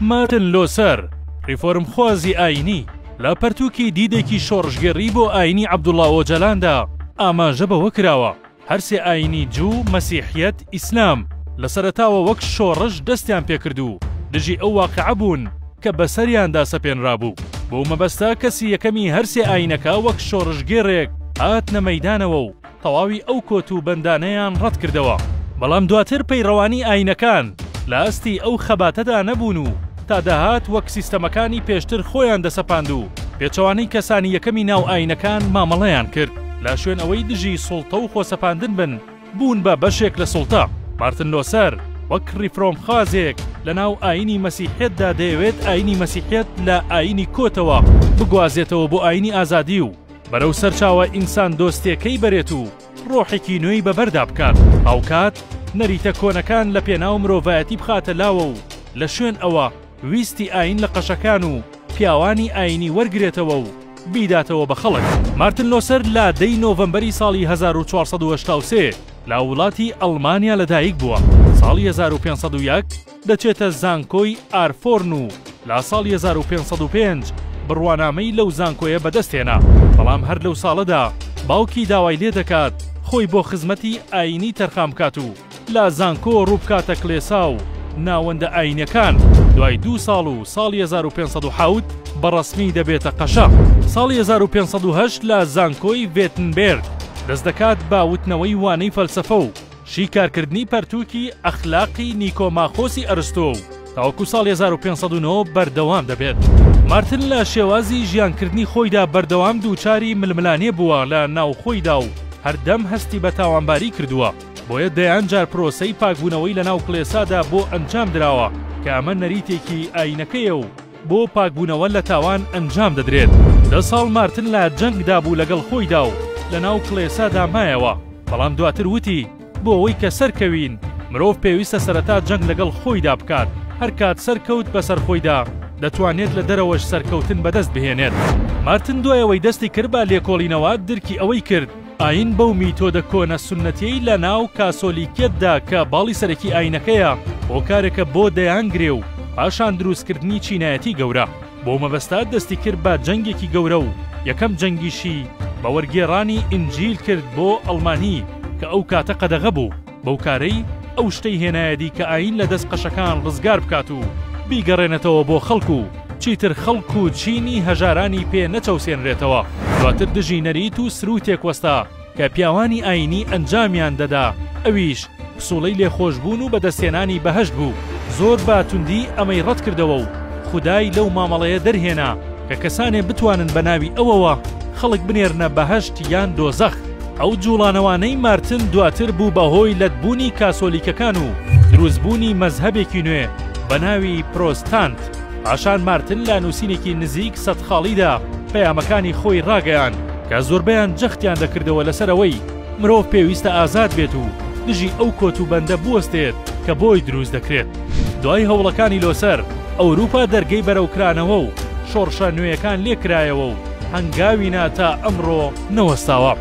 مارتن لۆسەر ریفۆرمخوازی ئاینی لە پەرتووکی دیدێکی شۆڕژگەڕی بۆ ئاینی عەبدوڵڵا ئۆجەلاندا ئاماژە بەوە کراوە هەرسێ ئاینی جوو مەسیحیەت ئیسلام لە سەرەتاوە وەک شۆڕش دەستیان پێکردو دژی ئەو واقعە بوون کە بەسەریاندا سەپێنرابوو بۆ مەبەستا کەسی یەکەمی هەرسێ ئاینەکە وەک شۆڕژگێڕێک هاتنە مەیدانەوە و تەواوی ئەو کۆت و بەندانەیان ڕەت کردەوە بەڵام دواتر پەیڕەوانی ئاینەکان لە ئەستی ئەو خەباتەدا نەبوون و تا دەهات وەک سیستەمەکانی پێشتر خۆیان دەسەپاند و پێچەوانەی کەسانی یەکەمی ناو ئاینەکان مامەڵەیان کرد لا شوێن ئەوەی دژی سوڵتە و خۆسەپاندن بن بوون بە بەشێک لە سوڵتە مارتن لۆسەر وەک ریفۆرمخوازێک لە ناو ئاینی مەسیحیەتدا دەیەوێت ئاینی مەسیحیەت لە ئاینی کۆتەوە بگوازێتەوە بۆ ئاینی ئازادی و بەرەو سەرچاوە ئینسان دۆستیەکەی بەرێت و ڕۆحێکی نوێی بەبەردا بکات ئەوکات نەریتە کۆنەکان لە پێناو مرۆڤایەتی بخاتە لاوە و لە شوێن ئەوە ویستی ئاین لە قەشەکان و پیاوانی ئاینی وەرگرێتەوە و بیداتەوە بە خەڵک مارتن لۆسەر لا 10 نۆڤەمبەری ساڵی 1483 لە وڵاتی ئەڵمانیا لەدایک بووە ساڵی 1501 دەچێتە زانکۆی ئارفۆرن و لا ساڵی 1505 بڕوانامەی لەو زانکۆیە بەدەستێنا بەڵام هەر لەو ساڵەدا باوکی داوای لێ دەکات خۆی بۆ خزمەتی ئاینی تەرخام بکات و لا زانکۆ ڕووبکاتە کلێسا و ناوەندە ئاینەکان دوای 2 ساڵ و ساڵی 1507 بەڕەسمی دەبێتە قەشە ساڵی 1508 لە زانکۆی ڤێتنبێرگ دەست دەکات باوتنەوەی وانەی فەلسەفە و شیکارکردنی پەرتووکی ئەخلاقی نیکۆماخۆسی ئەرستۆ و تاوەکو ساڵی 1509 بەردەوام دەبێت مارتن لە شێوازی ژیانکردنی خۆیدا بەردەوام دووچاری ململانێ بووە لە ناوخۆیدا و هەردەم هەستی بە تاوانباری کردووە بۆیە دەیان جار پرۆسەی پاکبوونەوەی لە ناو کلێسادا بۆ ئەنجام درراوە کە ئەمە نەریتێکی ئاینەکەیە و بۆ پاکبوونەوە لە تاوان ئەنجام دەدرێت 10 ساڵ مارتن لە جەنگدا بوو لەگەڵ خۆیدا و لە ناو کلێسادا مایەوە بەڵام دواتر وتی بۆ ئەوەی کە سەرکەوین مرۆڤ پێویستە سەرەتا جەنگ لەگەڵ خۆیدا بکات هەر کات سەرکەوت بەسەر خۆیدا دەتوانێت لە دەرەوەش سەرکەوتن بەدەست بهێنێت مارتن دوایەوەی دەستی کرد بە لێکۆڵینەوە درکی ئەوەی کرد ئاین بەو میتۆدە کۆنە سونەتیەی لە ناو کاسۆلیکێتدا کە باڵی سەرەکی ئاینەکەیە هۆکارێکە بۆ دەیانگرێ و پاشان دروستکردنی چینایەتی گەورە بۆ مەبەستا دەستی کرد بە جەنگێکی گەورە و یەکەم جەنگیشی بە وەرگێڕانی ئینجیل کرد بۆ ئەڵمانی کە ئەو کاتە قەدەغە بوو بەو کارەی ئەو شتەی هێنایەتی کە ئاین لە دەست قەشەکان ڕزگار بکات و بیگەڕێنێتەوە بۆ خەڵک و چیتر خەڵک و چینی هەژارانی پێ نەچەوسێنرێتەوە دواتر دژی نەریت و سروتێک وەستا کە پیاوانی ئاینی ئەنجامیان دەدا ئەویش پسوڵەی لێخۆشبوون و بەدەستێنانی بەهەشت بوو زۆر باتوندی ئەمەی ڕەت کردەوە و خودای لەو مامەڵەیە دەرهێنا کە کەسانێ بتوانن بە ناوی ئەوەوە خەڵک بنێرنە بەهەشت یان دۆزەخ ئەو جوڵانەوانەی مارتن دواتر بوو بەهۆی لەتبوونی کاسۆلیکەکان و دروستبوونی مەزهەبێکی نوێ بە ناوی پرۆستانت پاشان مارتن لە نووسینێکی نزیک سەدخاڵیدا پەیامەکانی خۆی ڕاگەیان کە زۆربەیان جەختیان دەکردەوە لەسەرەوەی مرۆڤ پێویستە ئازاد بێت و دژی ئەو کۆت و بەندە بوەستێت کە بۆی دروست دەکرێت دوای هەوڵەکانی لۆسەر ئەوروپا دەرگەی بەرەوکرانەوە و شۆڕشە نوێیەکان لێکرایەوە و هەنگاوی تا ئەمڕۆ نەوەستاوە